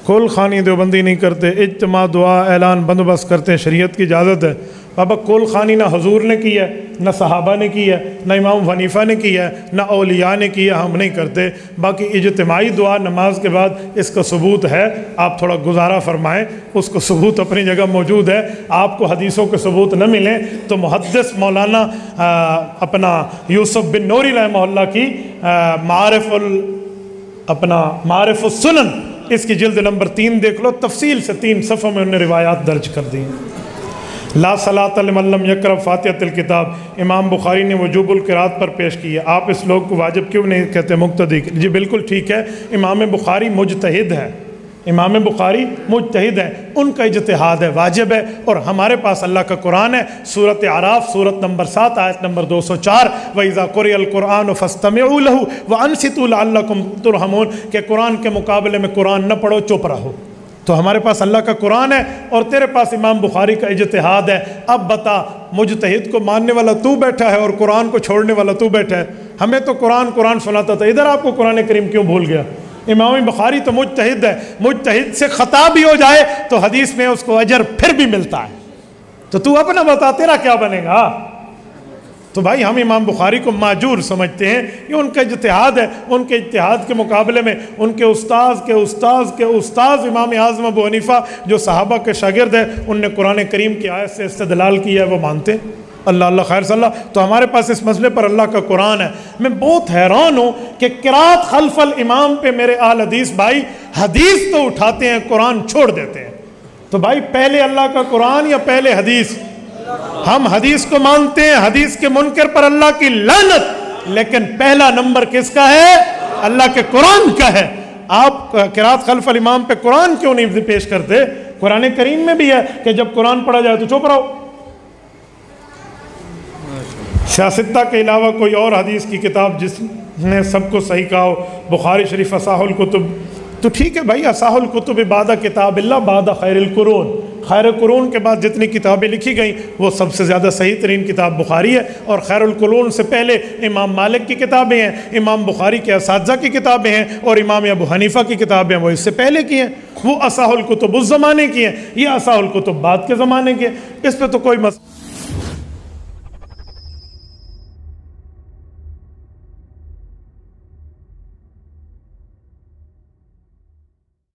کل خانی دیوبندی نہیں کرتے، اجتماع دعا اعلان بندوبست کرتے ہیں، شریعت کی اجازت ہے۔ بابا کل خانی نہ حضور نے کی ہے، نہ صحابہ نے کی ہے، نہ امام حنیفہ نے کی ہے، نہ اولیاء نے کی ہے، ہم نہیں کرتے۔ باقی اجتماعی دعا نماز کے بعد اس کا ثبوت ہے، آپ تھوڑا گزارا فرمائیں، اس کو ثبوت اپنی جگہ موجود ہے۔ آپ کو حدیثوں کے ثبوت نہ ملیں تو محدث مولانا اپنا یوسف بن نوری رحمہ اللہ کی معارف السنن، اس کی جلد نمبر 3 دیکھ لو، تفصیل سے 3 صفحوں میں انہوں نے روایات درج کر دی۔ لا صلاۃ لمن لم یقرأ فاتحۃ الکتاب، امام بخاری نے وجوب القراءت پر پیش کی ہے۔ آپ اس لوگ کو واجب کیوں نہیں کہتے، مقتدی؟ جی بالکل ٹھیک ہے، امام بخاری مجتہد ہے، امام بخاری مجتہد ہے، ان کا اجتہاد ہے، واجب ہے۔ اور ہمارے پاس اللہ کا قرآن ہے، سورۃ اعراف سورۃ نمبر 7 آیت نمبر 204، وَإِذَا قُرِئَ الْقُرْآنُ فَاسْتَمِعُوا لَهُ وَأَنصِتُوا لَعَلَّكُمْ تُرْحَمُونَ، کہ قرآن کے مقابلے میں قرآن نہ پڑھو، چپ رہو۔ تو ہمارے پاس اللہ کا قرآن ہے اور تیرے پاس امام بخاری کا اجتہاد ہے۔ اب بتا، مجتہد کو ماننے والا تو بیٹھا ہے اور قرآن کو چھوڑنے والا تو بیٹھا ہے۔ ہمیں تو قرآن سناتا تھا، ادھر آپ کو قرآن کریم کیوں بھول گیا؟ امام بخاری تو مجتہد ہے، مجتہد سے خطا بھی ہو جائے تو حدیث میں اس کو اجر پھر بھی ملتا ہے۔ تو اپنا بتا، تیرا کیا بنے گا؟ تو بھائی ہم امام بخاری کو معجور سمجھتے ہیں، یہ ان کا اجتہاد ہے۔ ان کے اجتہاد کے مقابلے میں ان کے استاذ کے استاذ کے استاذ امام اعظم ابو حنیفہ جو صحابہ کے شاگرد ہیں، ان نے قرآن کریم کی آیت سے استدلال کیا ہے، وہ مانتے ہیں۔ اللہ خیر صلی اللہ۔ تو ہمارے پاس اس مسئلے پر اللہ کا قرآن ہے۔ میں بہت حیران ہوں کہ قرات خلف الامام پہ میرے اہل حدیث بھائی حدیث تو اٹھاتے ہیں، قرآن چھوڑ دیتے ہیں۔ تو بھائی پہلے اللہ کا قرآن یا پہلے حدیث؟ ہم حدیث کو مانتے ہیں، حدیث کے منکر پر اللہ کی لعنت، لیکن پہلا نمبر کس کا ہے؟ اللہ کے قرآن کا ہے۔ آپ قرات خلف الامام پہ قرآن کیوں نہیں پیش کرتے؟ قرآن کریم میں بھی ہے کہ جب قرآن پڑھا جائے تو چپ رہو۔ سیاستہ کے علاوہ کوئی اور حدیث کی کتاب جس نے سب کو صحیح کہا ہو؟ بخاری شریف اصح الکتب، تو ٹھیک ہے بھائی، اصح الکتب بعد کتاب اللہ بعد خیر القرون، خیر قرون کے بعد جتنی کتابیں لکھی گئیں وہ سب سے زیادہ صحیح ترین کتاب بخاری ہے، اور خیر القرون سے پہلے امام مالک کی کتابیں ہیں، امام بخاری کے اساتذہ کی کتابیں ہیں، اور امام ابو حنیفہ کی کتابیں ہیں، وہ اس سے پہلے کی ہیں۔ وہ اصح الکتب اس زمانے کی ہیں، یہ اصح الکتب بعد کے زمانے کے ہیں۔ اس پہ تو کوئی مسئلہ